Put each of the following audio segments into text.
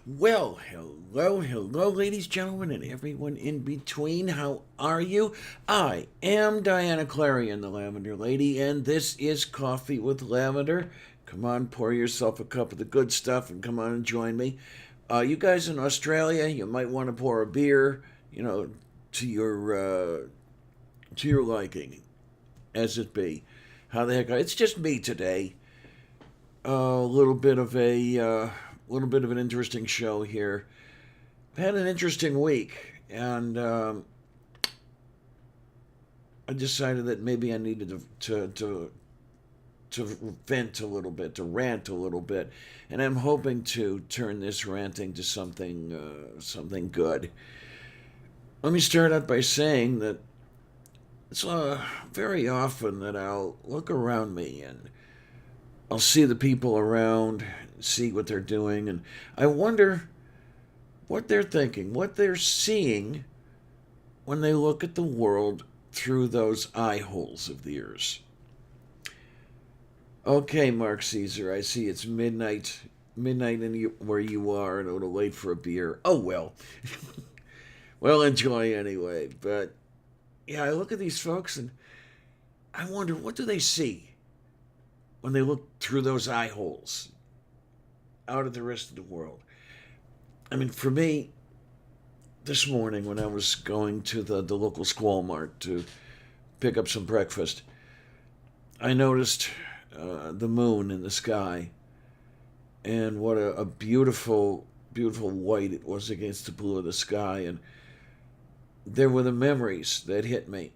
Well, hello, ladies, gentlemen, and everyone in between. How are you? I am Diana Clarion, the Lavender Lady, and this is Coffee with Lavender. Come on, pour yourself a cup of the good stuff and come on and join me. You guys in Australia, you might want to pour a beer, to your liking, as it be. How the heck? It's just me today. A little bit of an interesting show here. Had an interesting week, and I decided that maybe I needed to vent a little bit, to rant a little bit, and I'm hoping to turn this ranting to something good. Let me start out by saying that it's very often that I'll look around me and I'll see the people around, see what they're doing, and I wonder what they're thinking, what they're seeing when they look at the world through those eye holes of theirs. Okay, Mark Caesar, I see it's midnight where you are, and a little late for a beer. Oh well, well enjoy anyway. But yeah, I look at these folks and I wonder what do they see when they look through those eye holes out at the rest of the world. I mean, for me, this morning when I was going to the local Squall Mart to pick up some breakfast, I noticed the moon in the sky, and what a beautiful, beautiful white it was against the blue of the sky. And there were the memories that hit me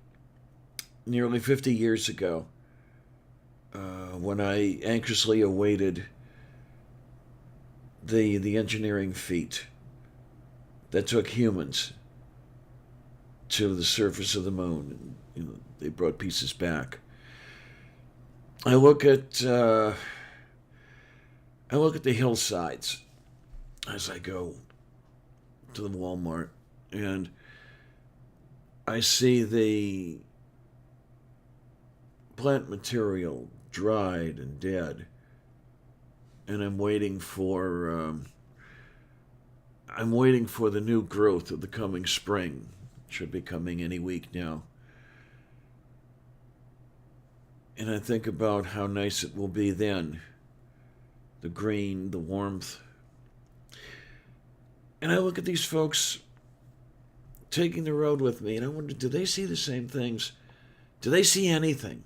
nearly 50 years ago when I anxiously awaited the engineering feat that took humans to the surface of the moon. And, they brought pieces back. I look at the hillsides as I go to the Walmart, and I see the plant material dried and dead, and I'm waiting for the new growth of the coming spring. Should be coming any week now. And I think about how nice it will be then. The green, the warmth. And I look at these folks taking the road with me, and I wonder, do they see the same things? Do they see anything?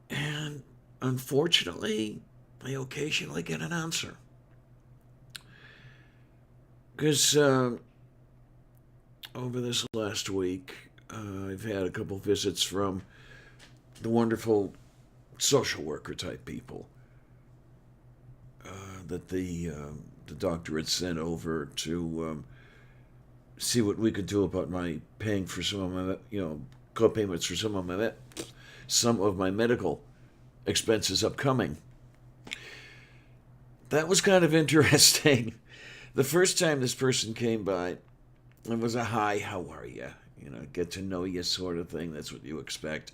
And unfortunately, I occasionally get an answer. Because over this last week, I've had a couple visits from the wonderful social worker type people that the doctor had sent over to see what we could do about my paying for some of my co-payments for some of my medical expenses upcoming. That was kind of interesting. The first time this person came by, it was a hi, how are you? Get to know you sort of thing. That's what you expect.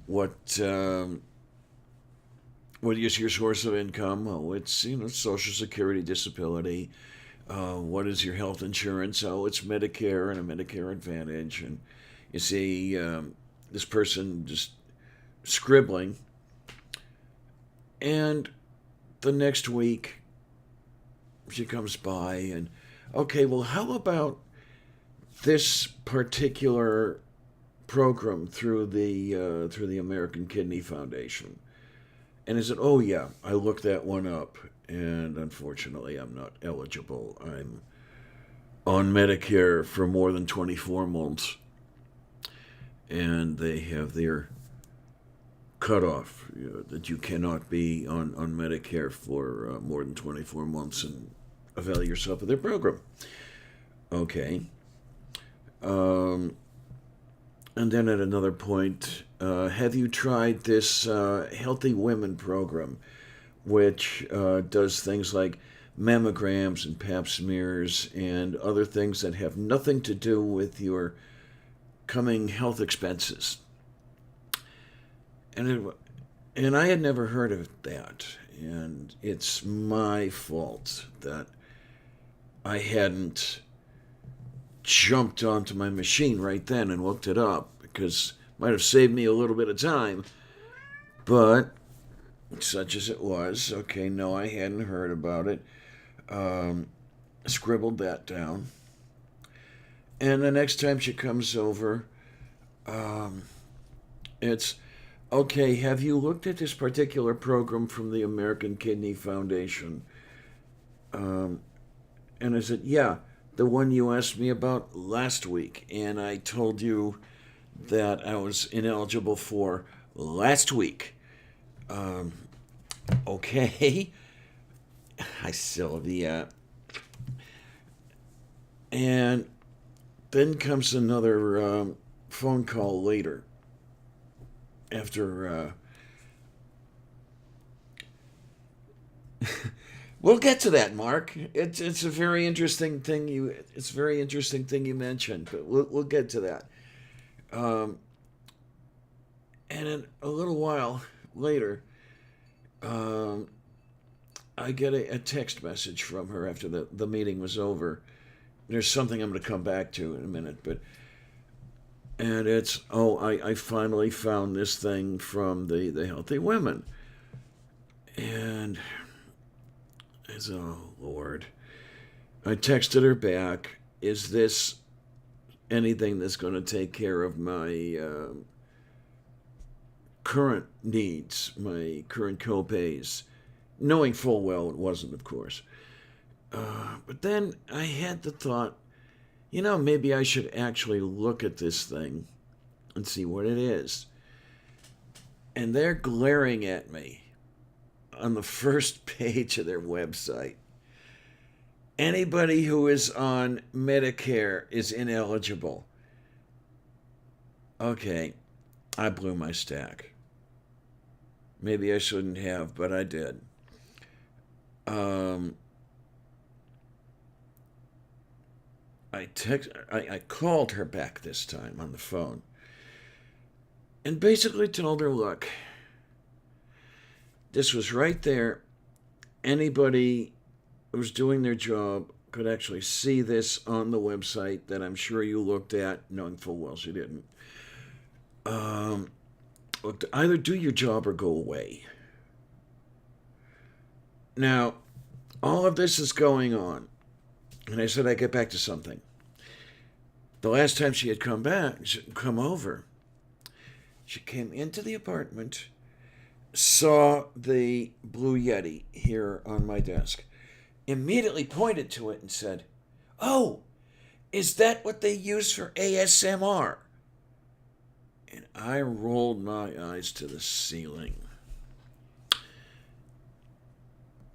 What is your source of income? Oh, it's Social Security, disability. What is your health insurance? Oh, it's Medicare and a Medicare Advantage. And you see this person just scribbling, and the next week she comes by and, okay, well, how about this particular program through the American Kidney Foundation? And I said, oh yeah, I looked that one up, and unfortunately I'm not eligible. I'm on Medicare for more than 24 months, and they have their cutoff that you cannot be on Medicare for more than 24 months and avail yourself of their program. Okay. And then at another point, have you tried this Healthy Women program, which does things like mammograms and pap smears and other things that have nothing to do with your coming health expenses? And I had never heard of that. And it's my fault that I hadn't jumped onto my machine right then and looked it up, because it might have saved me a little bit of time. But such as it was, okay, no, I hadn't heard about it. Scribbled that down. And the next time she comes over, it's okay, have you looked at this particular program from the American Kidney Foundation? And I said, yeah, the one you asked me about last week. And I told you that I was ineligible for last week. Okay. Hi, Sylvia. And then comes another phone call later after. We'll get to that, Mark. It's a very interesting thing you mentioned, but we'll get to that. Um, and then a little while later, um, I get a text message from her after the meeting was over. There's something I'm going to come back to in a minute, but and it's, oh, I finally found this thing from the Healthy Women, and it's, oh Lord. I texted her back, is this anything that's going to take care of my current needs, my current copays? Knowing full well it wasn't, of course. But then I had the thought, maybe I should actually look at this thing and see what it is. And they're glaring at me on the first page of their website. Anybody who is on Medicare is ineligible. Okay, I blew my stack. Maybe I shouldn't have, but I did. I called her back this time on the phone and basically told her, look, this was right there. Anybody who was doing their job could actually see this on the website that I'm sure you looked at, knowing full well she didn't. Look, either do your job or go away. Now, all of this is going on, and I said I'd get back to something. The last time she had come over, she came into the apartment, saw the Blue Yeti here on my desk, immediately pointed to it and said, "Oh, is that what they use for ASMR?" And I rolled my eyes to the ceiling.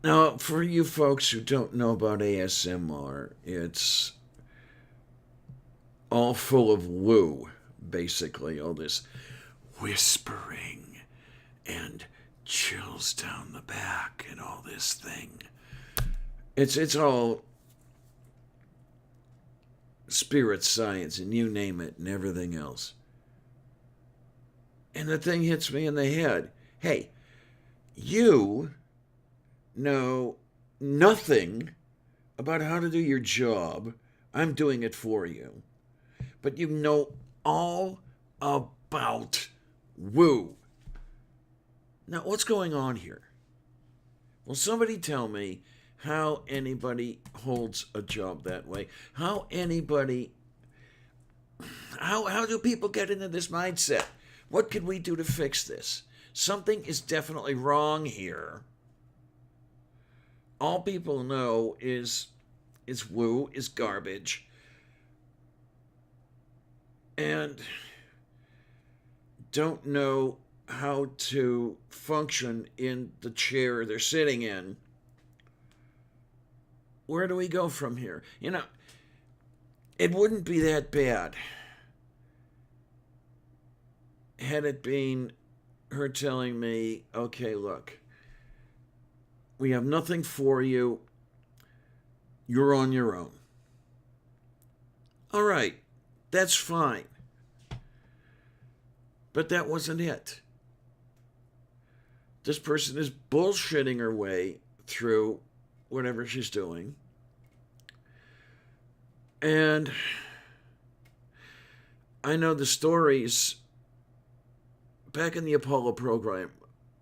Now, for you folks who don't know about ASMR, it's all full of woo, basically, all this whispering and chills down the back and all this thing. It's all spirit science and you name it and everything else. And the thing hits me in the head. Hey, you know nothing about how to do your job. I'm doing it for you. But you know all about woo. Now, what's going on here? Will somebody tell me how anybody holds a job that way? How do people get into this mindset? What can we do to fix this? Something is definitely wrong here. All people know is woo, is garbage. And don't know how to function in the chair they're sitting in. Where do we go from here? It wouldn't be that bad had it been her telling me, okay, look, we have nothing for you. You're on your own. All right, that's fine. But that wasn't it. This person is bullshitting her way through whatever she's doing. And I know the stories back in the Apollo program.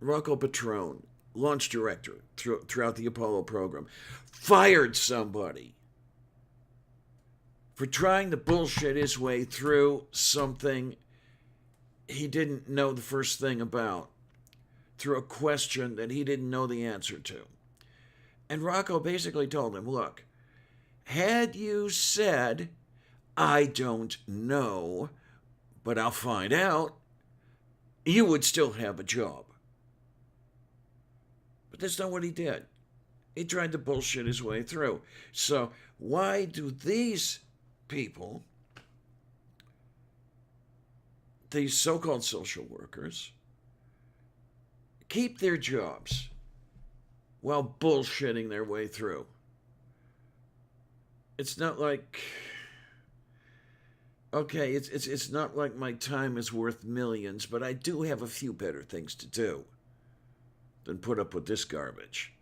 Rocco Petrone, launch director throughout the Apollo program, fired somebody for trying to bullshit his way through something he didn't know the first thing about, through a question that he didn't know the answer to. And Rocco basically told him, look, had you said, I don't know, but I'll find out, you would still have a job. But that's not what he did. He tried to bullshit his way through. So why do these people, these so-called social workers, keep their jobs while bullshitting their way through? It's not like, okay, it's not like my time is worth millions, but I do have a few better things to do than put up with this garbage.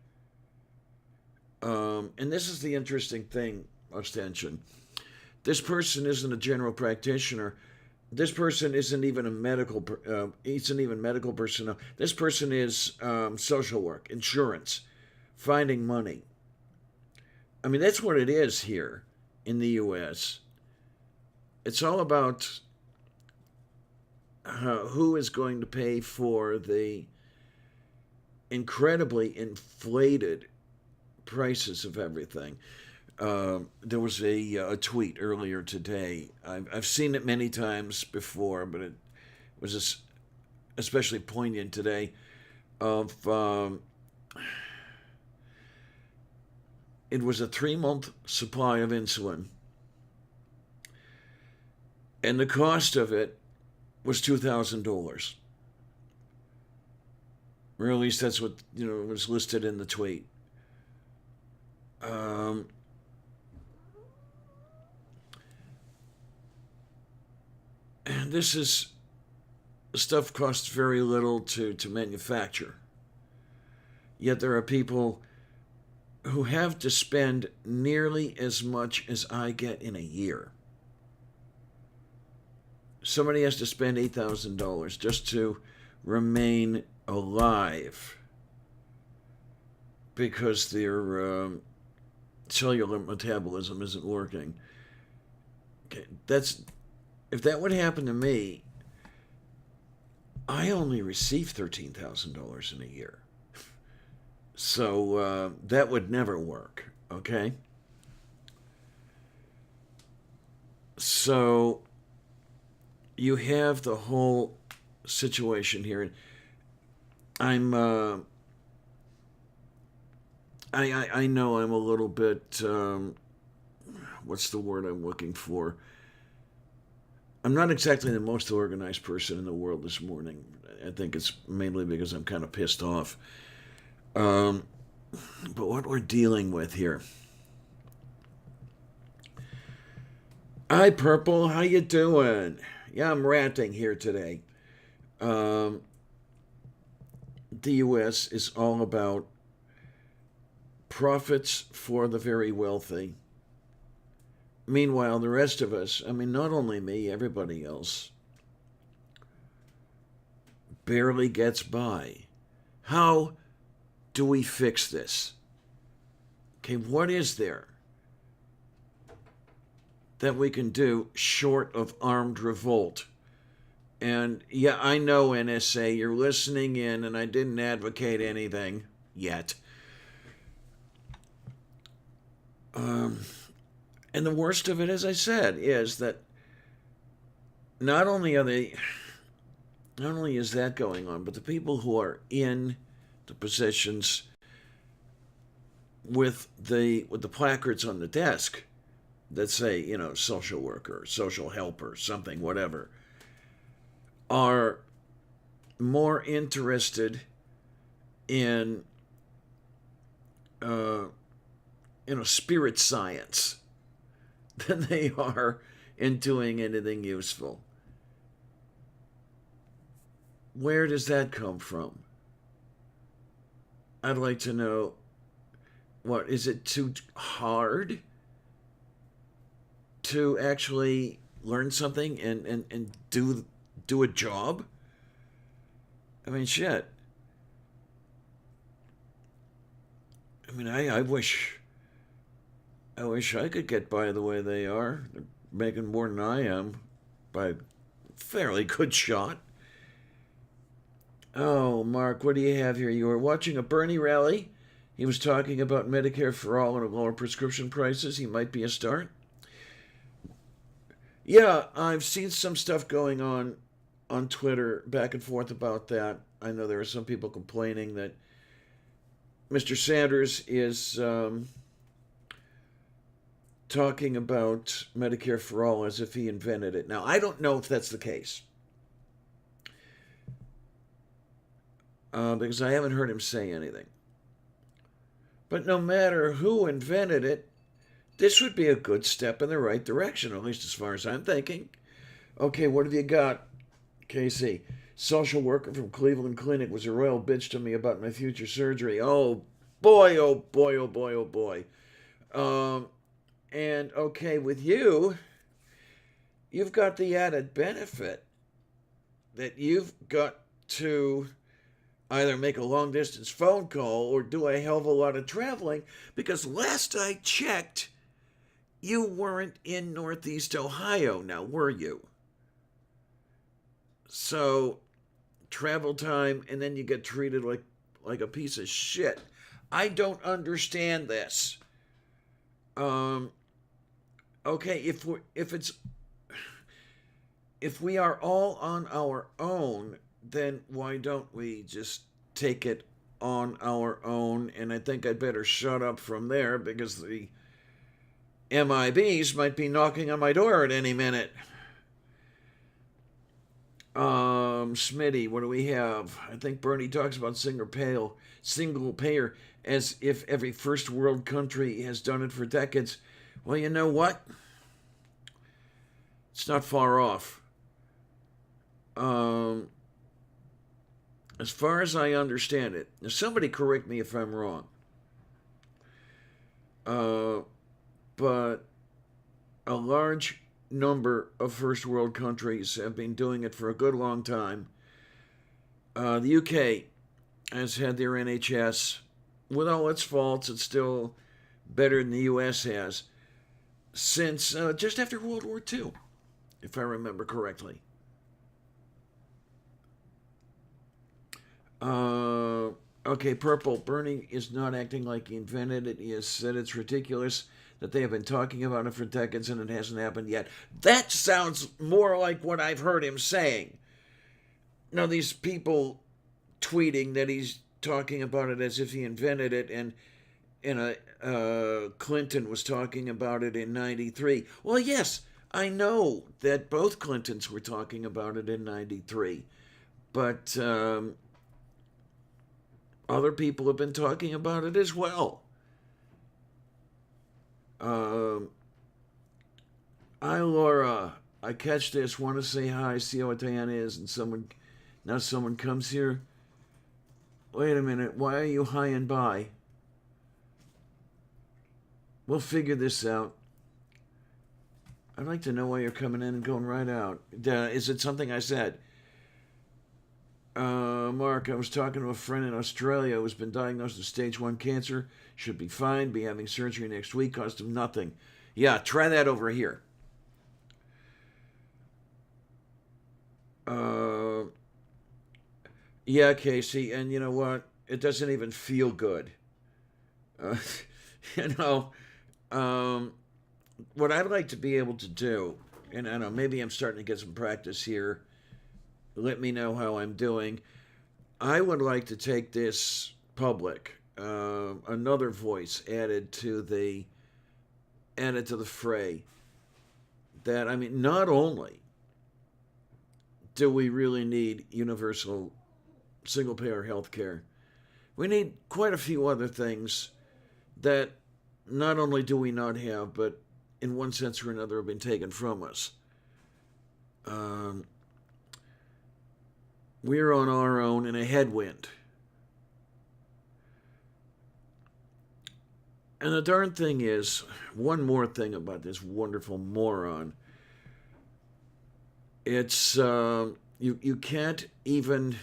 And this is the interesting thing, Ostension. This person isn't a general practitioner. This person isn't even a medical. Isn't even medical personnel. This person is social work, insurance, finding money. I mean, that's what it is here in the U.S. It's all about who is going to pay for the incredibly inflated prices of everything. There was a tweet earlier today. I've seen it many times before, but it was especially poignant today. It was a 3-month supply of insulin, and the cost of it was $2,000. Or at least that's what was listed in the tweet. And this stuff costs very little to manufacture. Yet there are people who have to spend nearly as much as I get in a year. Somebody has to spend $8,000 just to remain alive because their cellular metabolism isn't working. Okay, if that would happen to me, I only receive $13,000 in a year. So that would never work, okay? So you have the whole situation here. I know I'm a little bit, what's the word I'm looking for? I'm not exactly the most organized person in the world this morning. I think it's mainly because I'm kind of pissed off. But what we're dealing with here. Hi, Purple. How you doing? Yeah, I'm ranting here today. The U.S. is all about profits for the very wealthy. Meanwhile, the rest of us, I mean, not only me, everybody else, barely gets by. How do we fix this? Okay, what is there that we can do short of armed revolt? And yeah, I know, NSA, you're listening in, and I didn't advocate anything yet. And the worst of it, as I said, is that not only is that going on, but the people who are in the positions with the placards on the desk that say, social worker, social helper, something, whatever, are more interested in spirit science than they are in doing anything useful. Where does that come from? I'd like to know, what, is it too hard to actually learn something and do a job? I mean, shit. I mean, I wish I could get by the way they are. They're making more than I am by a fairly good shot. Oh, Mark, what do you have here? You were watching a Bernie rally. He was talking about Medicare for all and lower prescription prices. He might be a start. Yeah, I've seen some stuff going on Twitter back and forth about that. I know there are some people complaining that Mr. Sanders is talking about Medicare for all as if he invented it. Now, I don't know if that's the case because I haven't heard him say anything. But no matter who invented it, this would be a good step in the right direction, at least as far as I'm thinking. Okay, what have you got, Casey? Social worker from Cleveland Clinic was a royal bitch to me about my future surgery. Oh boy, oh boy, oh boy, oh boy. And okay, with you, you've got the added benefit that you've got to either make a long distance phone call or do a hell of a lot of traveling because last I checked, you weren't in Northeast Ohio now, were you? So, travel time and then you get treated like a piece of shit. I don't understand this. Um, okay, if we are all on our own, then why don't we just take it on our own? And I think I'd better shut up from there because the MIBs might be knocking on my door at any minute. Smitty, what do we have? I think Bernie talks about single payer as if every first world country has done it for decades. Well, you know what? It's not far off. As far as I understand it, now somebody correct me if I'm wrong. But a large number of first world countries have been doing it for a good long time. The UK has had their NHS. With all its faults, it's still better than the US has since just after World War II, if I remember correctly. Okay, Purple. Bernie is not acting like he invented it. He has said it's ridiculous that they have been talking about it for decades and it hasn't happened yet. That sounds more like what I've heard him saying. Now, these people tweeting that he's talking about it as if he invented it, and Clinton was talking about it in '93. Well, yes, I know that both Clintons were talking about it in '93, but other people have been talking about it as well. Hi, Laura. I catch this. Want to say hi, see how Diana is, and someone comes here. Wait a minute. Why are you high and by? We'll figure this out. I'd like to know why you're coming in and going right out. Is it something I said? Mark, I was talking to a friend in Australia who's been diagnosed with stage 1 cancer. Should be fine. Be having surgery next week. Cost him nothing. Yeah, try that over here. Yeah, Casey, and you know what? It doesn't even feel good. Uh, you know, um, what I'd like to be able to do, and I don't know, maybe I'm starting to get some practice here. Let me know how I'm doing. I would like to take this public, another voice added to the fray. That I mean, not only do we really need universal single payer health care, we need quite a few other things that not only do we not have, but in one sense or another have been taken from us. We're on our own in a headwind. And the darn thing is, one more thing about this wonderful moron. It's you can't even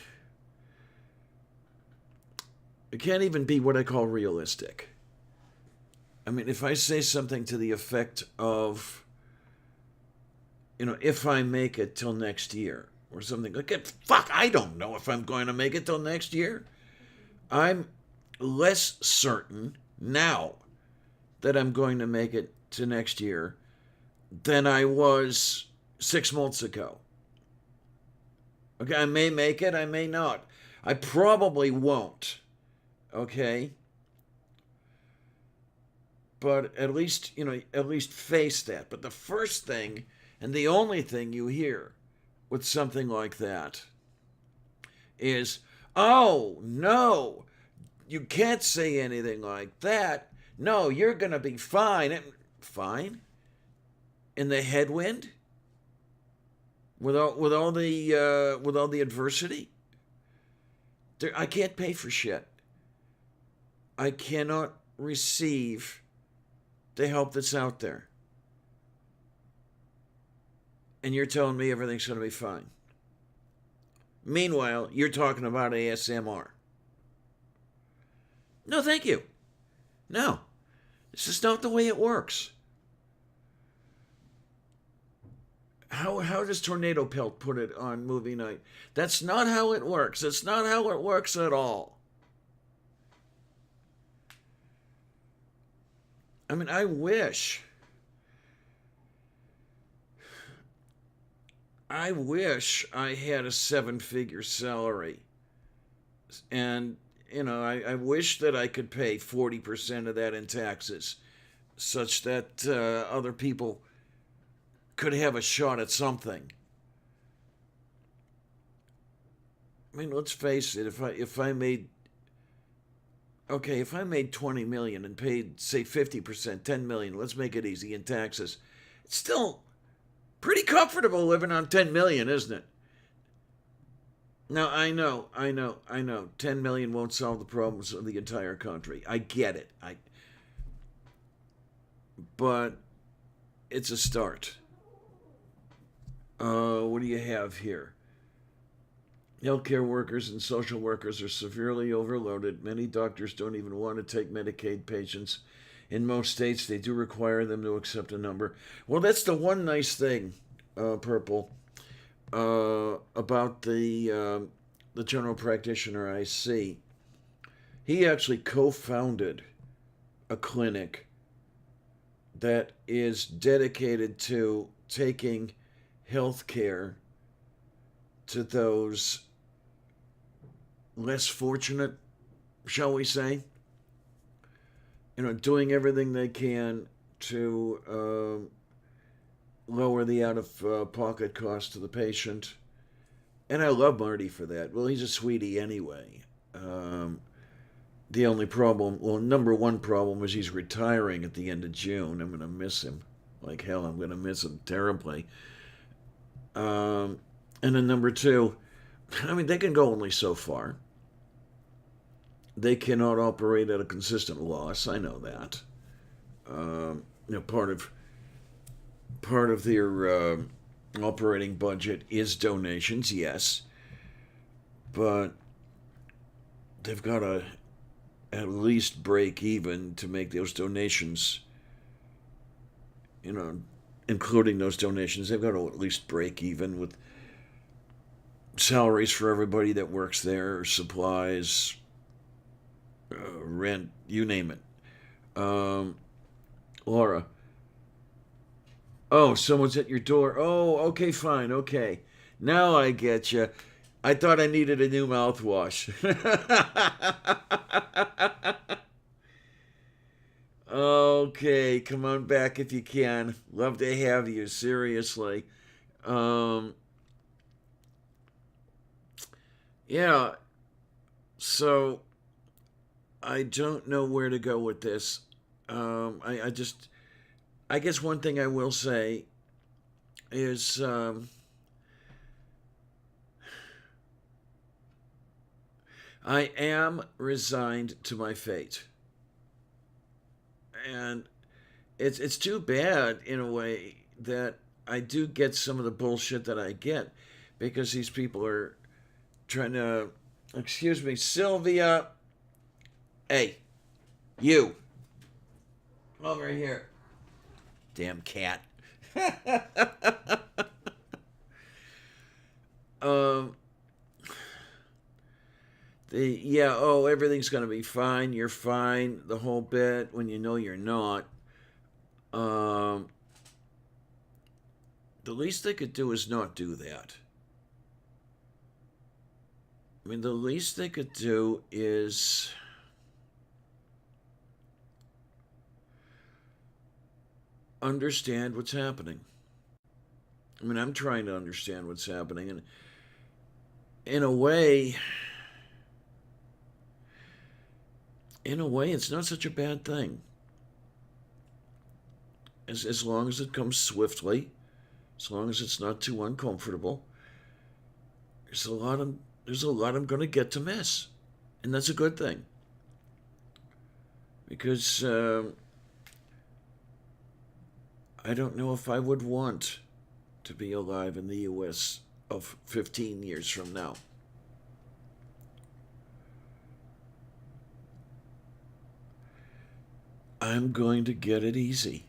be what I call realistic. I mean, if I say something to the effect of, if I make it till next year or something like that, fuck, I don't know if I'm going to make it till next year. I'm less certain now that I'm going to make it to next year than I was 6 months ago. Okay, I may make it, I may not. I probably won't. Okay? But at least face that. But the first thing and the only thing you hear with something like that is, oh, no, you can't say anything like that. No, you're going to be fine. Fine? In the headwind? With all the adversity? I can't pay for shit. I cannot receive the help that's out there. And you're telling me everything's going to be fine. Meanwhile, you're talking about ASMR. No, thank you. No, this is not the way it works. How does Tornado Pelt put it on movie night? That's not how it works. It's not how it works at all. I mean, I wish I had a 7-figure salary. And, I wish that I could pay 40% of that in taxes, such that other people could have a shot at something. I mean, let's face it, if I made 20 million and paid, say, 50%, 10 million, let's make it easy, in taxes, it's still pretty comfortable living on 10 million, isn't it? Now, I know. 10 million won't solve the problems of the entire country. I get it. But it's a start. What do you have here? Healthcare workers and social workers are severely overloaded. Many doctors don't even want to take Medicaid patients. In most states, they do require them to accept a number. Well, that's the one nice thing, Purple, about the general practitioner I see. He actually co-founded a clinic that is dedicated to taking health care to those less fortunate, shall we say. Doing everything they can to lower the out-of-pocket cost to the patient. And I love Marty for that. Well, he's a sweetie anyway. The only problem, number one problem is he's retiring at the end of June. I'm going to miss him like hell. I'm going to miss him terribly. And then number two, I mean, they can go only so far. They cannot operate at a consistent loss. I know that. Part of their operating budget is donations, yes, but they've got to at least break even to make those donations. Including those donations, they've got to at least break even with salaries for everybody that works there, supplies, rent, you name it. Laura. Oh, someone's at your door. Oh, okay, fine, okay. Now I get you. I thought I needed a new mouthwash. Okay, come on back if you can. Love to have you, seriously. Um, yeah, so I don't know where to go with this. I guess one thing I will say is I am resigned to my fate. And it's too bad in a way that I do get some of the bullshit that I get because these people are trying to. Excuse me, Sylvia. Hey, you. Over here. Damn cat. um. Everything's gonna be fine. You're fine. The whole bit when you know you're not. Um. The least they could do is not do that. I mean, the least they could do is understand what's happening. I mean, I'm trying to understand what's happening, and in a way, it's not such a bad thing. As long as it comes swiftly, as long as it's not too uncomfortable. There's a lot I'm going to get to miss, and that's a good thing because I don't know if I would want to be alive in the U.S. of 15 years from now. I'm going to get it easy.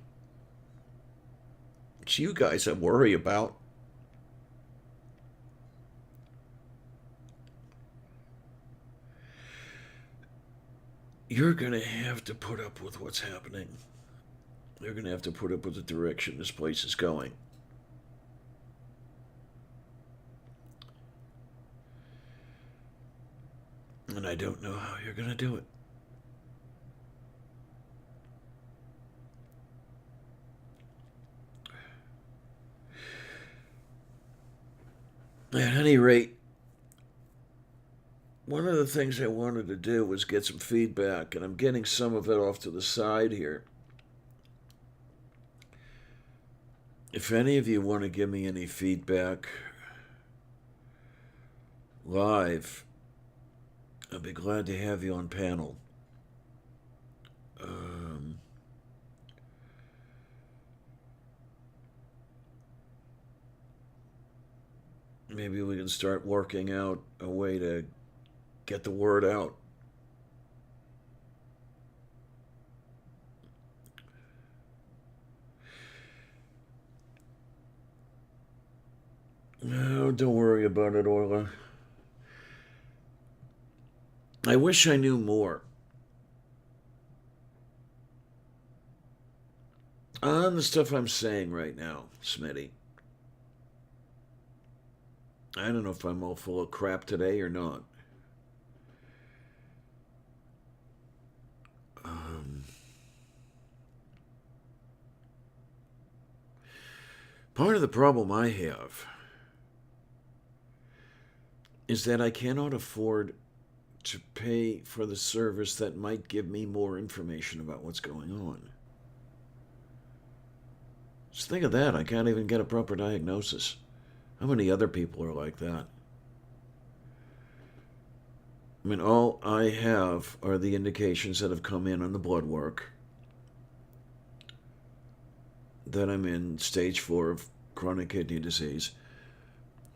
It's you guys I worry about. You're going to have to put up with what's happening. You're going to have to put up with the direction this place is going. And I don't know how you're going to do it. At any rate, one of the things I wanted to do was get some feedback, and I'm getting some of it off to the side here. If any of you want to give me any feedback live, I'd be glad to have you on panel. Maybe we can start working out a way to get the word out. No, don't worry about it, Orla. I wish I knew more. On the stuff I'm saying right now, Smitty. I don't know if I'm all full of crap today or not. Part of the problem I have is that I cannot afford to pay for the service that might give me more information about what's going on. Just think of that. I can't even get a proper diagnosis. How many other people are like that? I mean, all I have are the indications that have come in on the blood work that I'm in stage 4 of chronic kidney disease.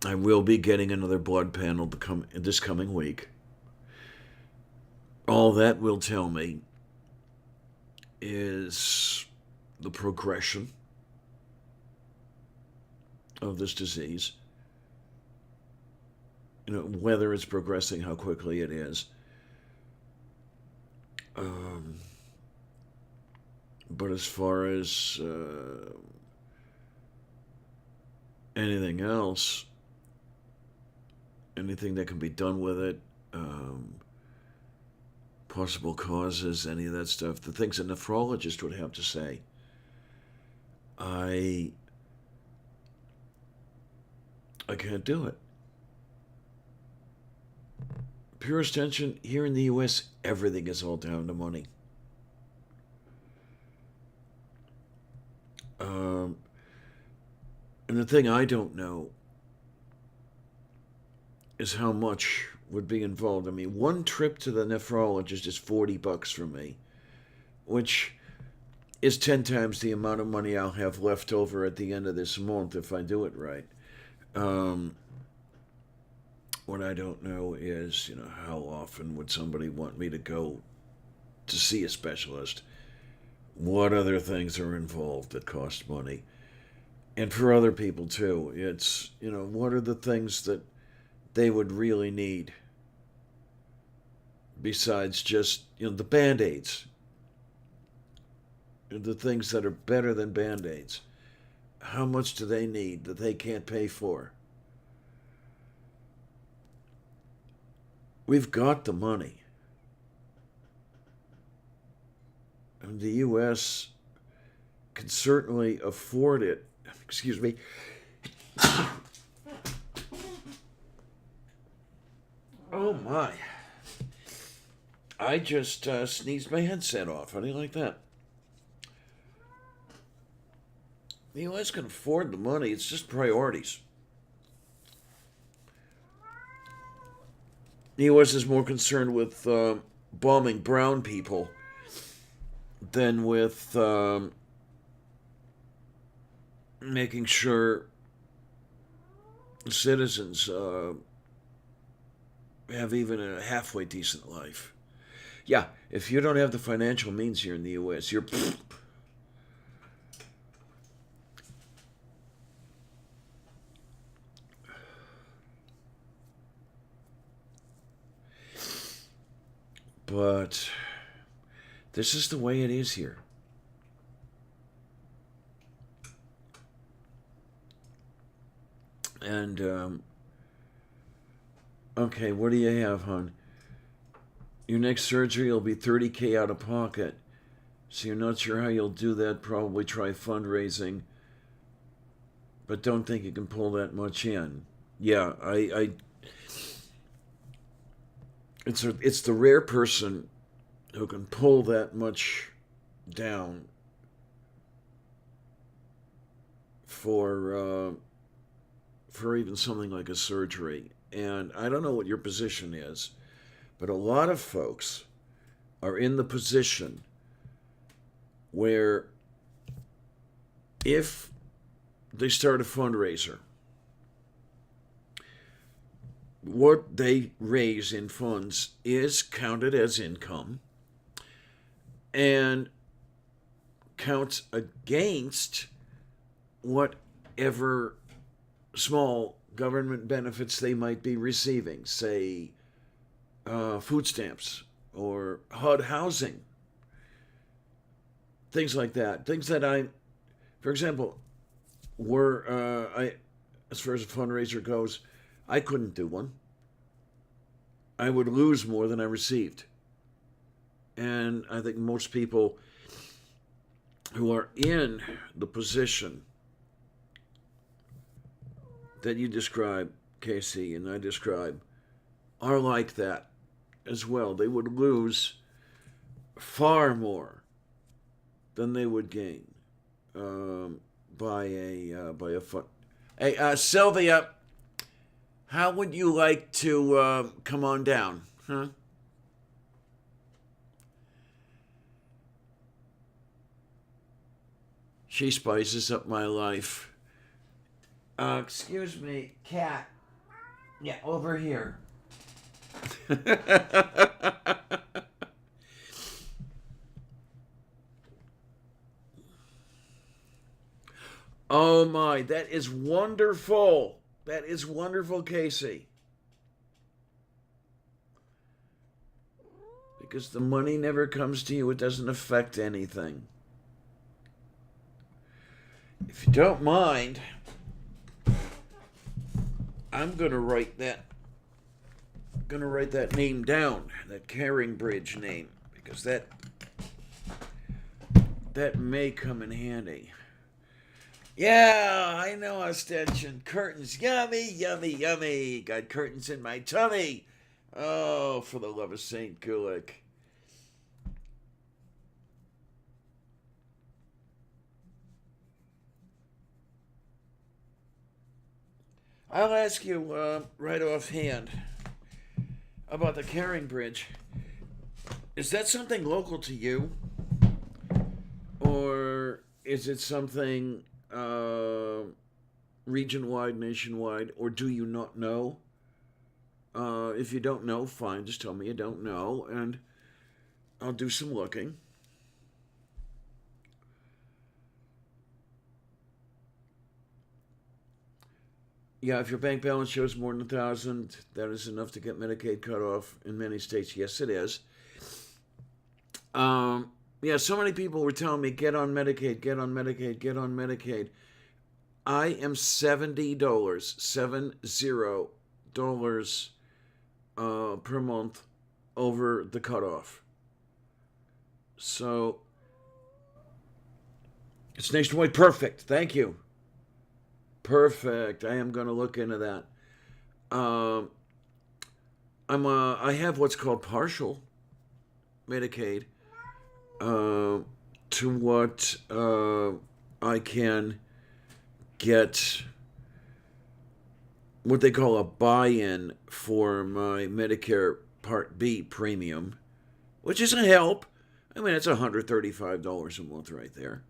I will be getting another blood panel this coming week. All that will tell me is the progression of this disease. Whether it's progressing, how quickly it is. But as far as anything else, anything that can be done with it, possible causes, any of that stuff, the things a nephrologist would have to say, I can't do it. Pure extension, here in the U.S., everything is all down to money. And the thing I don't know is how much would be involved. I mean, one trip to the nephrologist is $40 for me, which is 10 times the amount of money I'll have left over at the end of this month if I do it right. Um, what I don't know is, how often would somebody want me to go to see a specialist? What other things are involved that cost money? And for other people too, it's, what are the things that they would really need besides just, the band aids? The things that are better than band aids. How much do they need that they can't pay for? We've got the money. And the U.S. can certainly afford it. Excuse me. Oh my. I just sneezed my headset off. How do you like that? The U.S. can afford the money. It's just priorities. The U.S. is more concerned with bombing brown people than with making sure citizens have even a halfway decent life. Yeah, if you don't have the financial means here in the U.S., you're... But this is the way it is here. And, okay, what do you have, hon? Your next surgery will be $30,000 out of pocket. So you're not sure how you'll do that. Probably try fundraising. But don't think you can pull that much in. Yeah, it's the rare person who can pull that much down for even something like a surgery. And I don't know what your position is, but a lot of folks are in the position where if they start a fundraiser, what they raise in funds is counted as income and counts against whatever small government benefits they might be receiving, say food stamps or HUD housing, things like that. Things that for example, as far as a fundraiser goes, I couldn't do one. I would lose more than I received. And I think most people who are in the position that you describe, Casey, and I describe, are like that as well. They would lose far more than they would gain by a fund. Hey, Sylvia, how would you like to come on down? Huh? She spices up my life. Excuse me, cat. Yeah, over here. Oh my, that is wonderful. That is wonderful, Casey. Because the money never comes to you, it doesn't affect anything. If you don't mind, I'm gonna write that name down, that Caring Bridge name, because that may come in handy. Yeah, I know, Ostension. Curtains. Yummy, yummy, yummy. Got curtains in my tummy. Oh, for the love of St. Gulick. I'll ask you right offhand about the Caring Bridge. Is that something local to you? or is it something region-wide, nationwide, or do you not know? If you don't know, fine, just tell me you don't know, and I'll do some looking. Yeah, if your bank balance shows more than 1,000, that is enough to get Medicaid cut off in many states. Yes, it is. Yeah, so many people were telling me, get on Medicaid, get on Medicaid, get on Medicaid. I am $70, $70 per month over the cutoff. So it's nationwide. Perfect. Thank you. Perfect. I am going to look into that. Um, I have what's called partial Medicaid. To what I can get what they call a buy-in for my Medicare Part B premium, which is a help. I mean, it's $135 a month right there.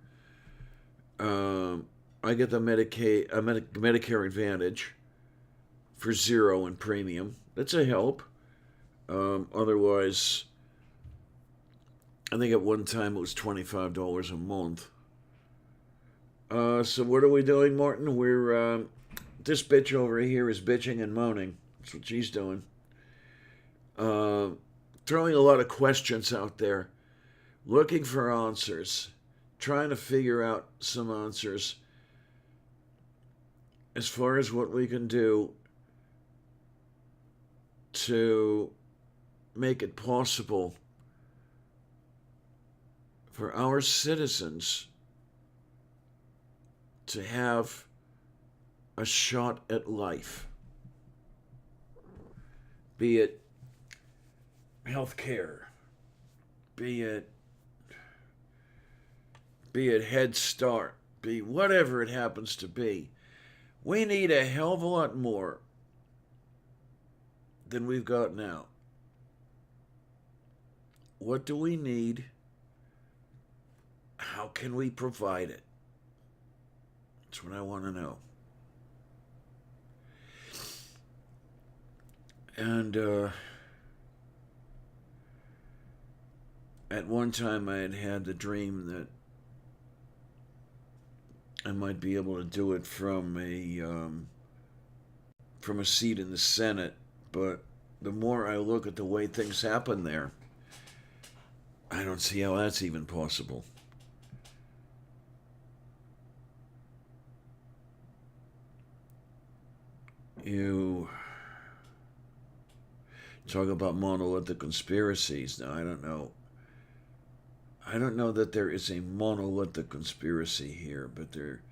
I get the Medicare Advantage for zero in premium. That's a help. Otherwise, I think at one time it was $25 a month. So what are we doing, Martin? We're this bitch over here is bitching and moaning. That's what she's doing. Throwing a lot of questions out there, looking for answers, trying to figure out some answers as far as what we can do to make it possible for our citizens to have a shot at life, be it health care, be it Head Start, be whatever it happens to be. We need a hell of a lot more than we've got now. What do we need? How can we provide it? That's what I want to know. And at one time I had the dream that I might be able to do it from a seat in the Senate, but the more I look at the way things happen there, I don't see how that's even possible. You talk about monolithic conspiracies. Now, I don't know. I don't know that there is a monolithic conspiracy here, but there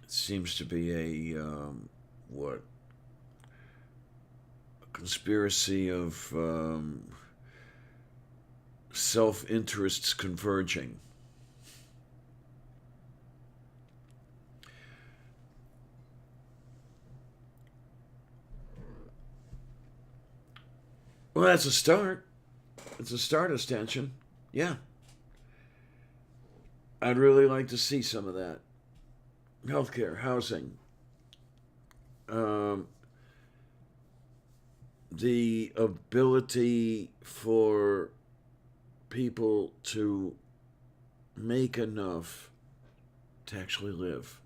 seems to be a conspiracy of self-interests converging. Well, that's a start. It's a start extension. Yeah. I'd really like to see some of that. Healthcare, housing, the ability for people to make enough to actually live.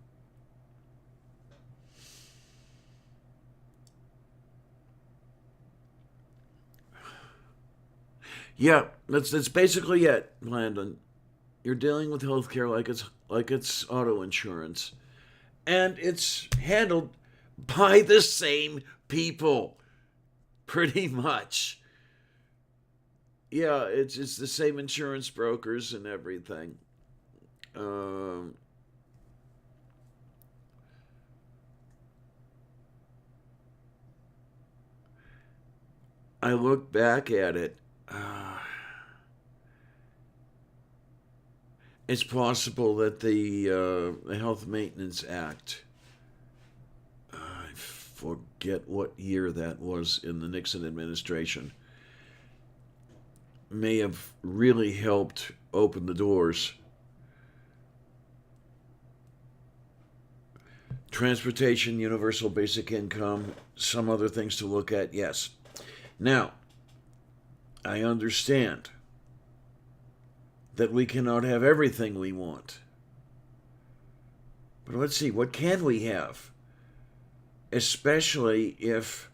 Yeah, that's basically it, Landon. You're dealing with healthcare like it's auto insurance, and it's handled by the same people, pretty much. Yeah, it's the same insurance brokers and everything. Um, I look back at it. It's possible that the Health Maintenance Act, I forget what year that was in the Nixon administration, may have really helped open the doors. Transportation, universal basic income, some other things to look at, yes. Now, I understand that we cannot have everything we want. But let's see, what can we have? Especially if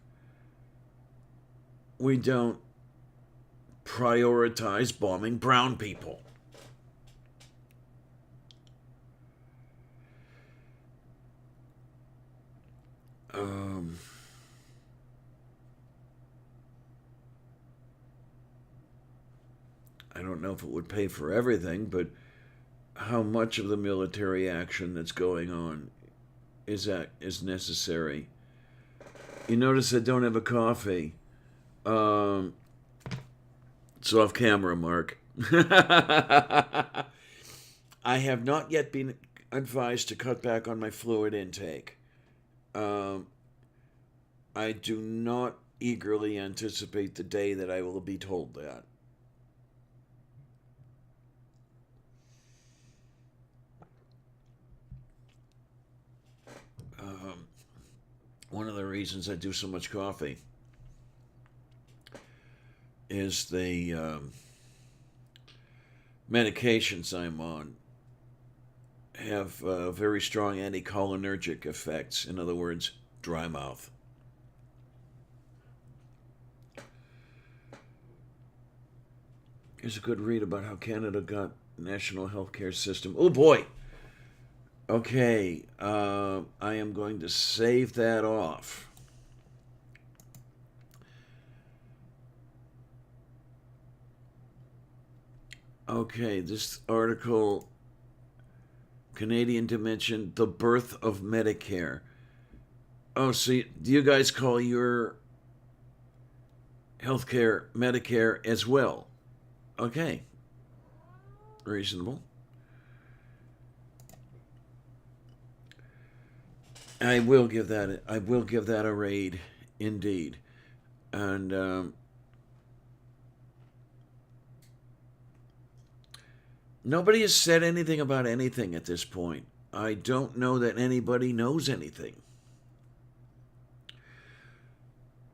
we don't prioritize bombing brown people. I don't know if it would pay for everything, but how much of the military action that's going on is necessary? You notice I don't have a coffee. It's off camera, Mark. I have not yet been advised to cut back on my fluid intake. I do not eagerly anticipate the day that I will be told that. One of the reasons I do so much coffee is the medications I'm on have very strong anticholinergic effects. In other words, dry mouth. Here's a good read about how Canada got national healthcare system. Oh boy. Okay, I am going to save that off. Okay, this article, Canadian Dimension, the birth of Medicare. Oh, so do you guys call your healthcare Medicare as well? Okay, reasonable. I will give that a raid, indeed, and nobody has said anything about anything at this point. I don't know that anybody knows anything.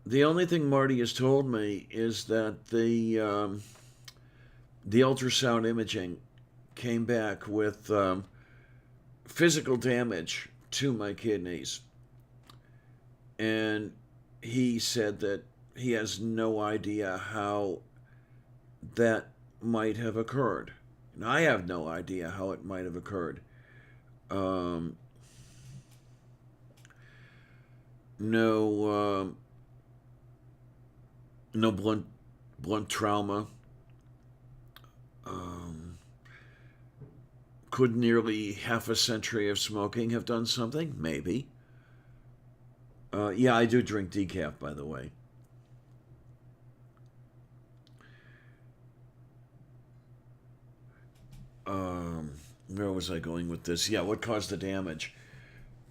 The only thing Marty has told me is that the ultrasound imaging came back with physical damage to my kidneys. And he said that he has no idea how that might have occurred. And I have no idea how it might have occurred. No blunt trauma. Could nearly half a century of smoking have done something? Maybe. Yeah, I do drink decaf, by the way. Where was I going with this? Yeah, what caused the damage?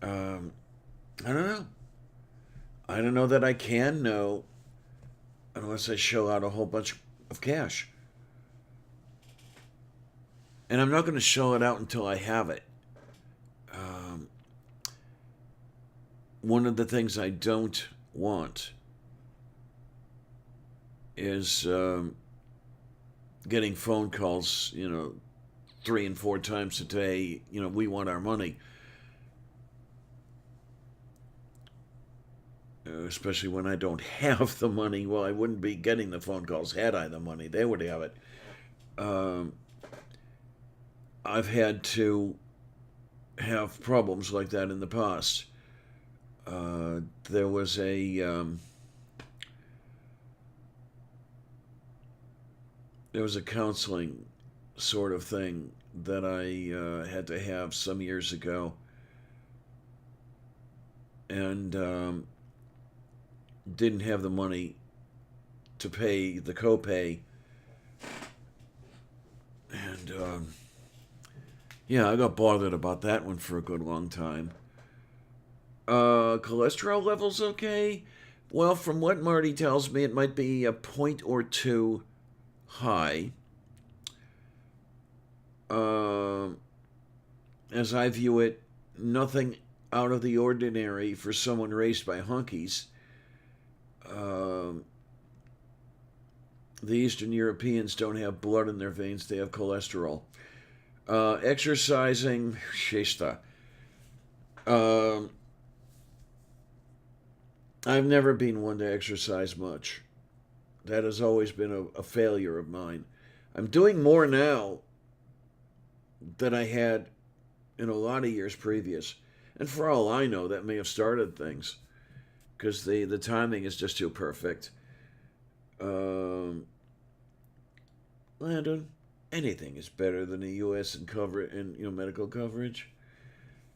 I don't know. I don't know that I can know unless I shell out a whole bunch of cash. And I'm not going to shell it out until I have it. One of the things I don't want is getting phone calls, 3 and 4 times a day, we want our money. Especially when I don't have the money. Well, I wouldn't be getting the phone calls had I the money. They would have it. I've had to have problems like that in the past. There was a counseling sort of thing that I had to have some years ago, and didn't have the money to pay the copay, and yeah, I got bothered about that one for a good long time. Cholesterol levels okay? Well, from what Marty tells me, it might be a point or two high. Um, as I view it, nothing out of the ordinary for someone raised by hunkies. Um, the Eastern Europeans don't have blood in their veins, they have cholesterol. Exercising, shesta. Um, I've never been one to exercise much. That has always been a failure of mine. I'm doing more now than I had in a lot of years previous. And for all I know, that may have started things because the timing is just too perfect. Um, Landon, anything is better than the U.S. and cover and medical coverage.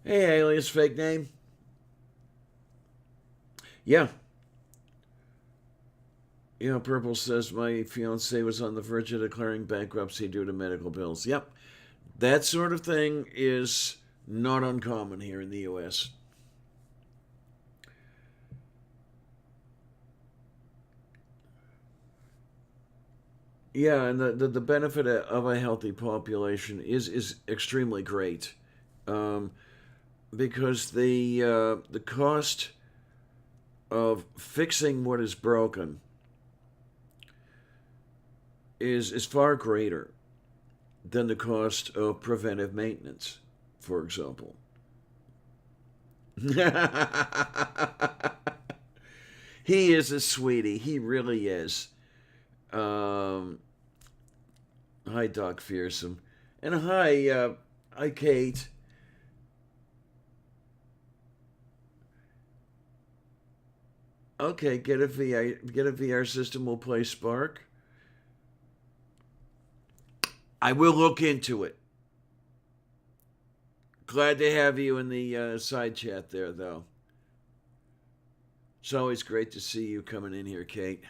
Hey, alias fake name. Yeah, Purple says my fiance was on the verge of declaring bankruptcy due to medical bills. Yep, that sort of thing is not uncommon here in the U.S. Yeah, and the benefit of a healthy population is extremely great, um, because the cost of fixing what is broken is far greater than the cost of preventive maintenance, for example. He is a sweetie. He really is. Um, Hi, Doc Fearsome, and hi, Kate. Okay, get a VR system. We'll play Spark. I will look into it. Glad to have you in the side chat there, though. It's always great to see you coming in here, Kate.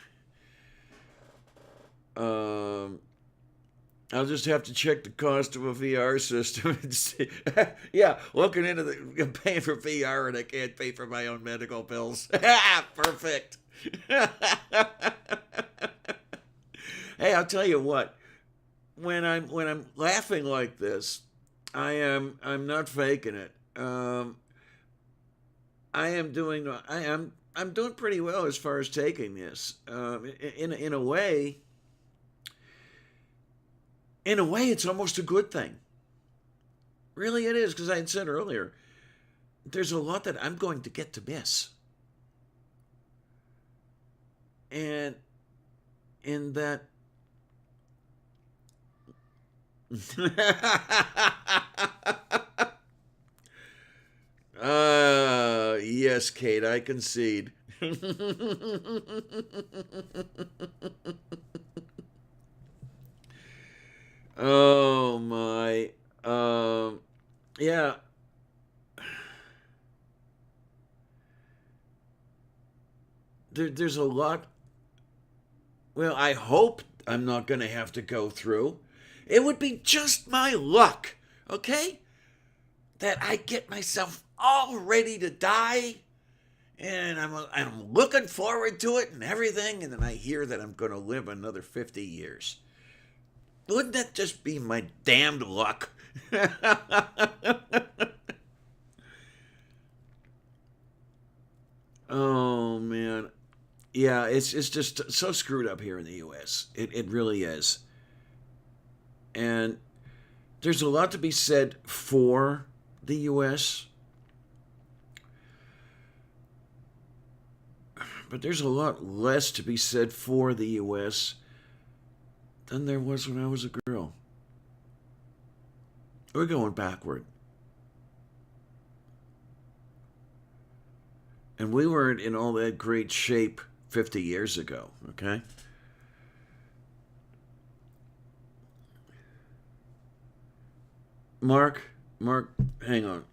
Um, I'll just have to check the cost of a VR system and see. Yeah, looking into paying for VR and I can't pay for my own medical bills. Perfect. Hey, I'll tell you what. When I'm laughing like this, I'm not faking it. I'm doing pretty well as far as taking this. In a way, it's almost a good thing. Really, it is because I had said earlier, there's a lot that I'm going to get to miss, and in that. Yes, Kate, I concede. Oh my. Yeah. There's a lot. Well, I hope I'm not going to have to go through. It would be just my luck, okay? That I get myself all ready to die, and I'm looking forward to it and everything, and then I hear that I'm going to live another 50 years. Wouldn't that just be my damned luck? Oh man, yeah, it's just so screwed up here in the U.S. It really is, and there's a lot to be said for the U.S., but there's a lot less to be said for the U.S. than there was when I was a girl. We're going backward, and we weren't in all that great shape 50 years ago. Okay. Mark, hang on.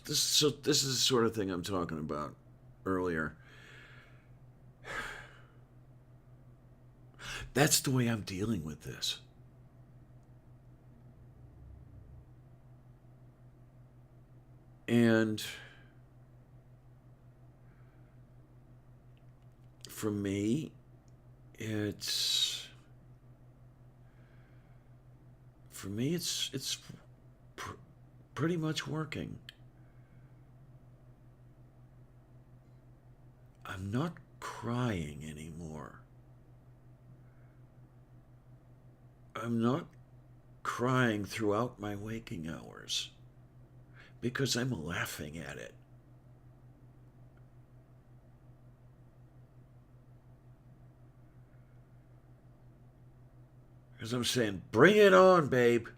This is the sort of thing I'm talking about earlier. That's the way I'm dealing with this. And for me, it's for me, it's pretty much working. I'm not crying anymore. I'm not crying throughout my waking hours because I'm laughing at it. Because I'm saying, bring it on, babe.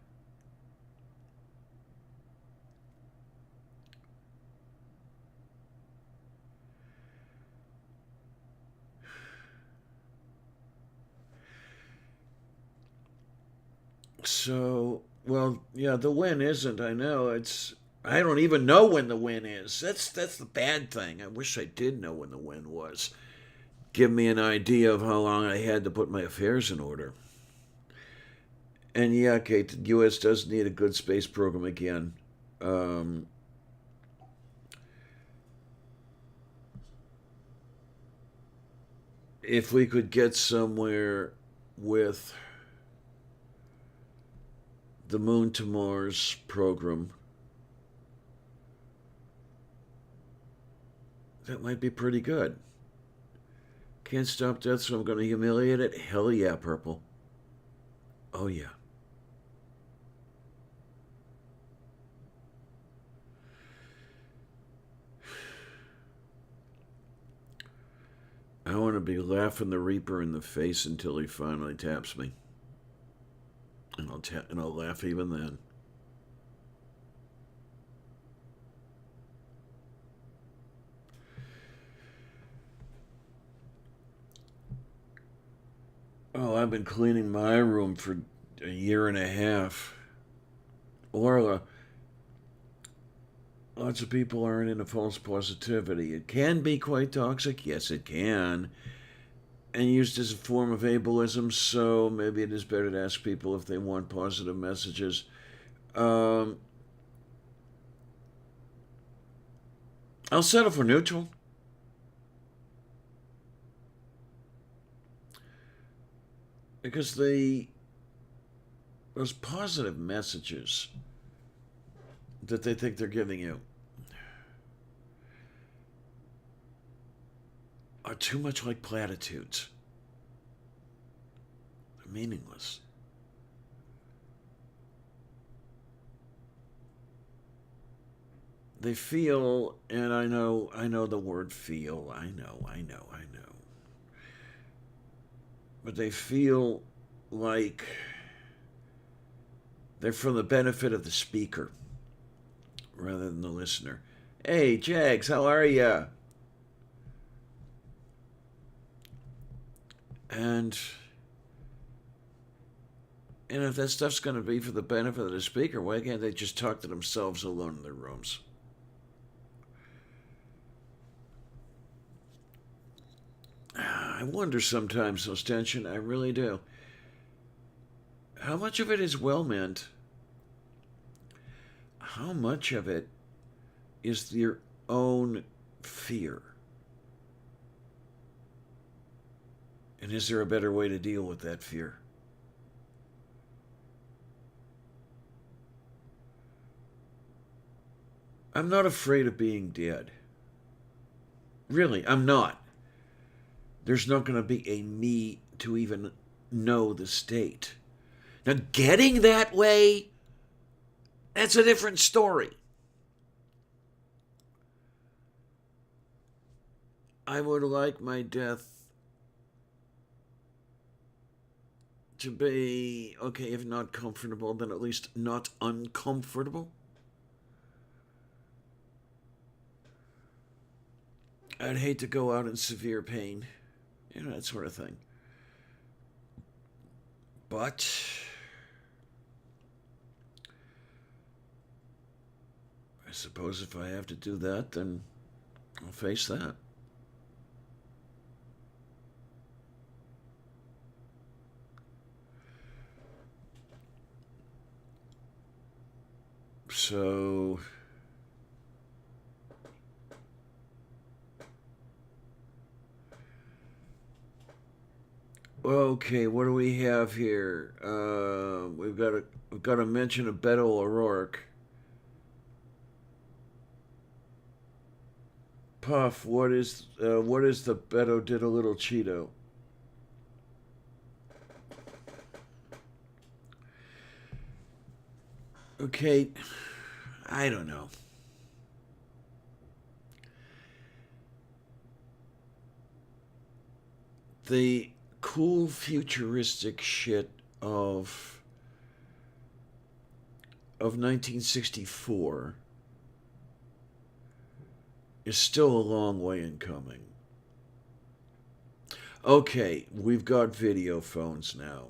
So, well, yeah, the win isn't. I know it's. I don't even know when the win is. That's the bad thing. I wish I did know when the win was. Give me an idea of how long I had to put my affairs in order. And yeah, Kate, the U.S. does need a good space program again. Um, if we could get somewhere with the Moon to Mars program, that might be pretty good. Can't stop that, so I'm going to humiliate it. Hell yeah, Purple. Oh yeah. I want to be laughing the Reaper in the face until he finally taps me, and I'll laugh even then. Oh, I've been cleaning my room for a year and a half. Orla, lots of people aren't into false positivity. It can be quite toxic. Yes, it can. And used as a form of ableism, so maybe it is better to ask people if they want positive messages. Um, I'll settle for neutral. Because those positive messages that they think they're giving you are too much like platitudes. They're meaningless. They feel, and I know the word feel. I know. But they feel like they're for the benefit of the speaker rather than the listener. Hey, Jags, how are ya? And if that stuff's going to be for the benefit of the speaker, why can't they just talk to themselves alone in their rooms? I wonder sometimes, Ostension, I really do. How much of it is well meant? How much of it is your own fear? And is there a better way to deal with that fear? I'm not afraid of being dead. Really, I'm not. There's not going to be a me to even know the state. Now, getting that way, that's a different story. I would like my death to be, okay, if not comfortable, then at least not uncomfortable. I'd hate to go out in severe pain, that sort of thing. But I suppose if I have to do that, then I'll face that. So, Okay, what do we have here? We've got a mention of Beto O'Rourke. Puff, what is the Beto did a little Cheeto? Okay, I don't know. The cool futuristic shit of 1964 is still a long way in coming. Okay, we've got video phones now.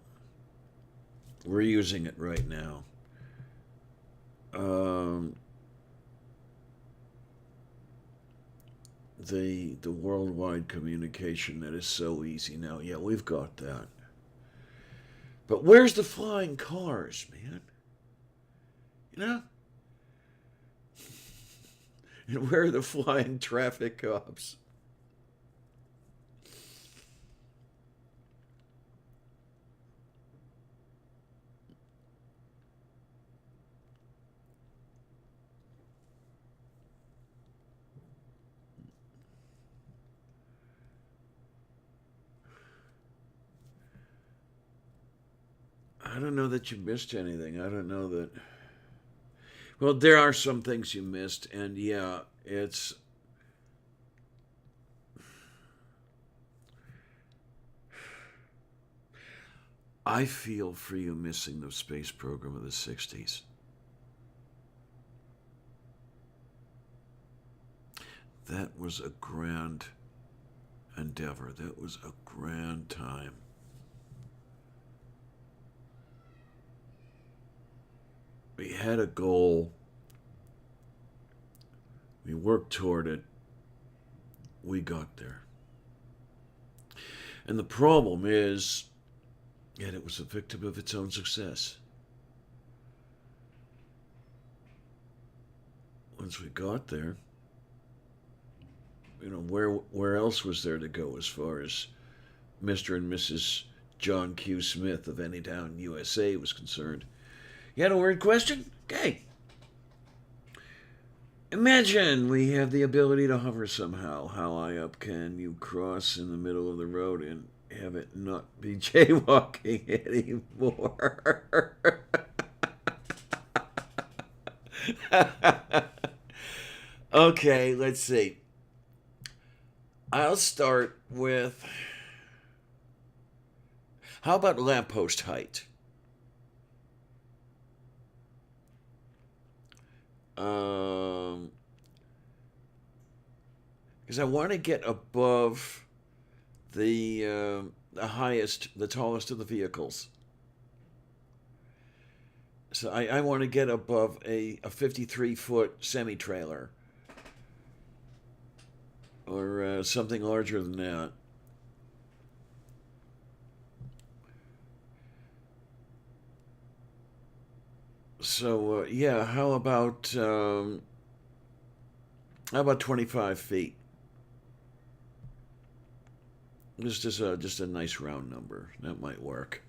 We're using it right now. Um, the worldwide communication that is so easy now. Yeah, we've got that. But where's the flying cars, man? You know? And where are the flying traffic cops? I don't know that you missed anything. I don't know that. Well, there are some things you missed, and yeah, it's. I feel for you missing the space program of the 60s. That was a grand endeavor. That was a grand time. We had a goal. We worked toward it. We got there. And the problem is, yet it was a victim of its own success. Once we got there, where else was there to go as far as Mr. and Mrs. John Q. Smith of Anytown, USA was concerned? You had a weird question? Okay. Imagine we have the ability to hover somehow. How high up can you cross in the middle of the road and have it not be jaywalking anymore? Okay, let's see. I'll start with, how about lamppost height? Because I want to get above the tallest of the vehicles. So I want to get above a 53-foot semi trailer or something larger than that. So yeah, how about 25 feet? Just a nice round number. That might work.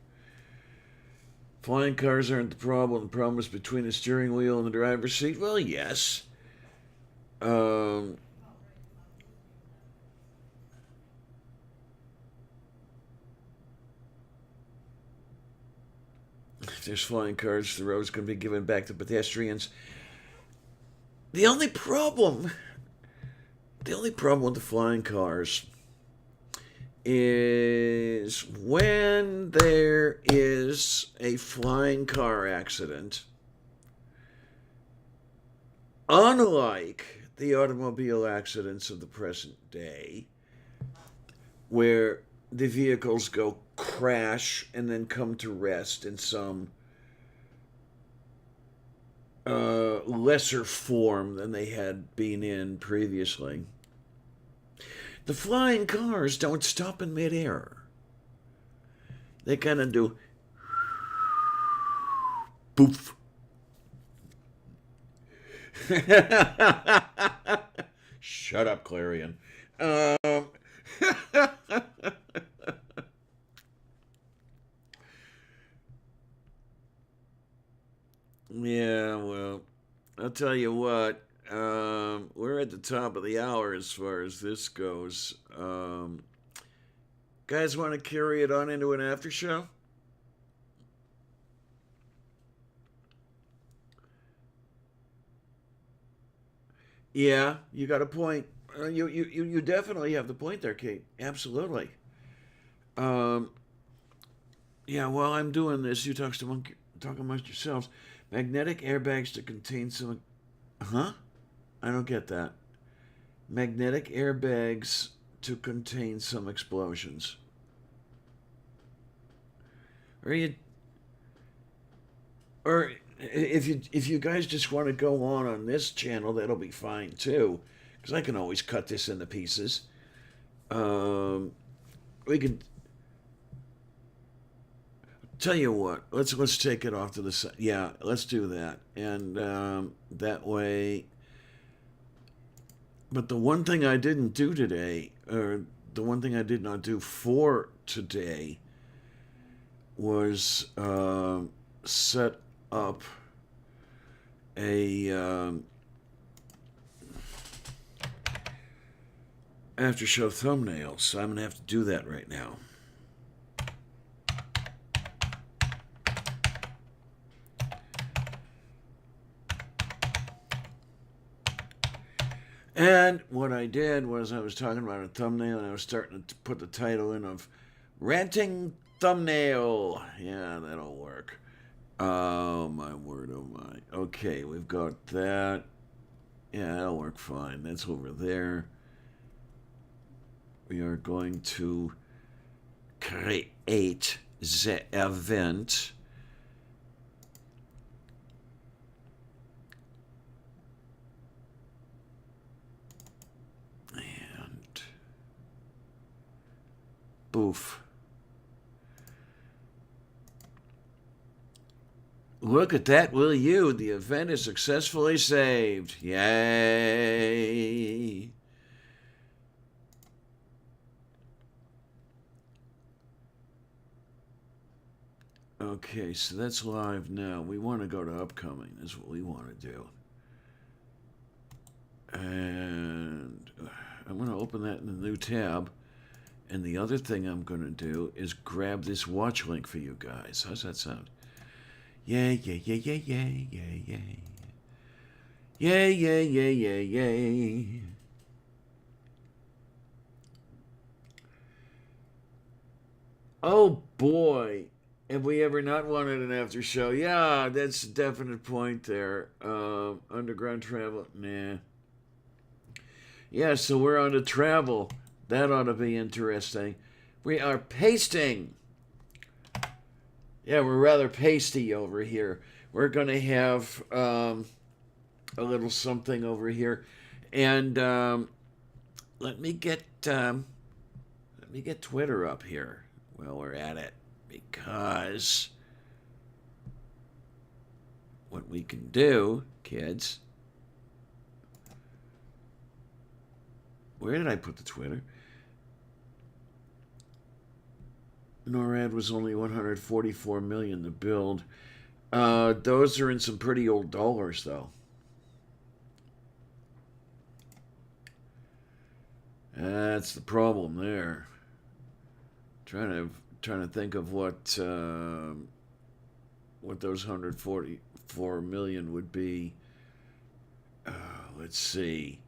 Flying cars aren't the problem. The problem is between the steering wheel and the driver's seat. Well, yes. Um, if there's flying cars, the road's going to be given back to pedestrians. The only problem, the only problem with the flying cars is when there is a flying car accident, unlike the automobile accidents of the present day, where the vehicles go crash and then come to rest in some lesser form than they had been in previously. The flying cars don't stop in midair. They kind of do poof. Shut up, Clarion. Yeah, well, I'll tell you what. We're at the top of the hour as far as this goes. Guys, want to carry it on into an after show? Yeah, you got a point. You definitely have the point there, Kate. Absolutely. Um, yeah, while I'm doing this, you talk amongst yourselves. Magnetic airbags to contain some. Huh? I don't get that. Magnetic airbags to contain some explosions. Or you, or if you guys just want to go on this channel, that'll be fine too, because I can always cut this into pieces. Um, we could tell you what. Let's take it off to the side. Yeah, let's do that, and that way. But the one thing I didn't do today, or the one thing I did not do for today, was set up a after show thumbnail. So I'm gonna have to do that right now. And what I did was I was talking about a thumbnail and I was starting to put the title in of Ranting Thumbnail. Yeah, that'll work. Oh my word, oh my. Okay, we've got that. Yeah, that'll work fine. That's over there. We are going to create the event. And boof. Look at that, will you? The event is successfully saved. Yay. Okay, so that's live now. We want to go to upcoming, is what we want to do. And I'm going to open that in a new tab. And the other thing I'm going to do is grab this watch link for you guys. How's that sound? Yay, yay, yay, yay, yay, yay, yay. Yay, yay, yay, yay, yay. Oh boy, have we ever not wanted an after show? Yeah, that's a definite point there. Underground travel, nah. Yeah, so we're on to travel. That ought to be interesting. We are pasting. Yeah, we're rather pasty over here. We're going to have a little something over here, and let me get Twitter up here while we're at it, because what we can do, kids. Where did I put the Twitter? NORAD was only 144 million to build. Those are in some pretty old dollars, though. That's the problem there. Trying to think of what those 144 million would be. Let's see.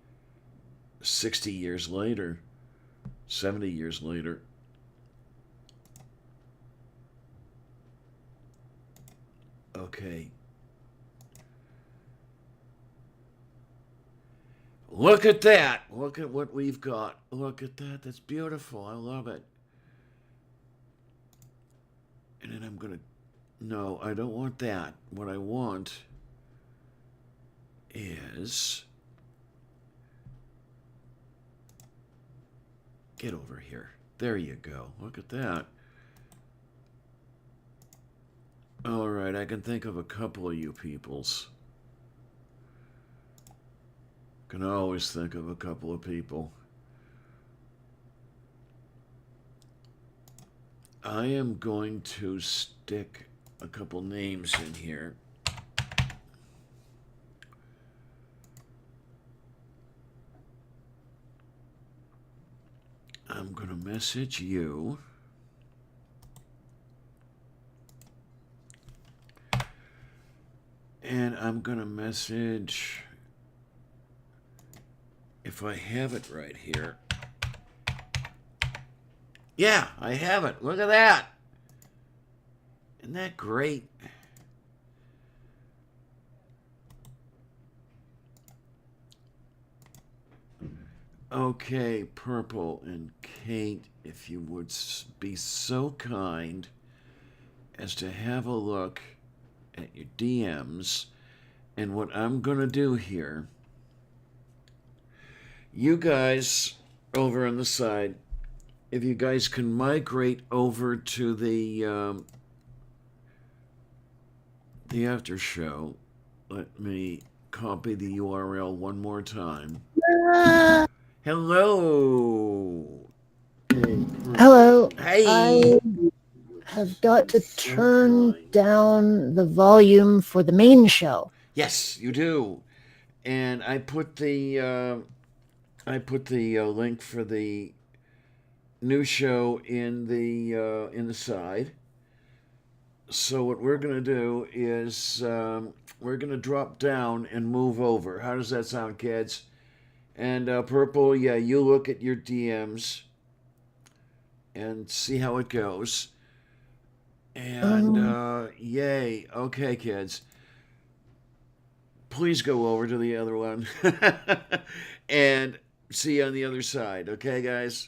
60 years later, 70 years later. Okay. Look at that. Look at what we've got. Look at that. That's beautiful. I love it. And then I'm going to. No, I don't want that. What I want is. Get over here. There you go. Look at that. All right, I can think of a couple of you peoples. Can always think of a couple of people. I am going to stick a couple names in here. I'm going to message you. And I'm going to message, if I have it right here. Yeah, I have it. Look at that. Isn't that great? Okay, Purple and Kate, if you would be so kind as to have a look at your DMs. And what I'm going to do here, you guys over on the side, if you guys can migrate over to the after show, let me copy the URL one more time. Hello. Hello. Hey. I have got to turn down the volume for the main show. Yes, you do. And I put the link for the new show in the side. So what we're gonna do is we're gonna drop down and move over. How does that sound, kids? And Purple, yeah, you look at your DMs and see how it goes. And yay, okay, kids. Please go over to the other one and see you on the other side. Okay, guys.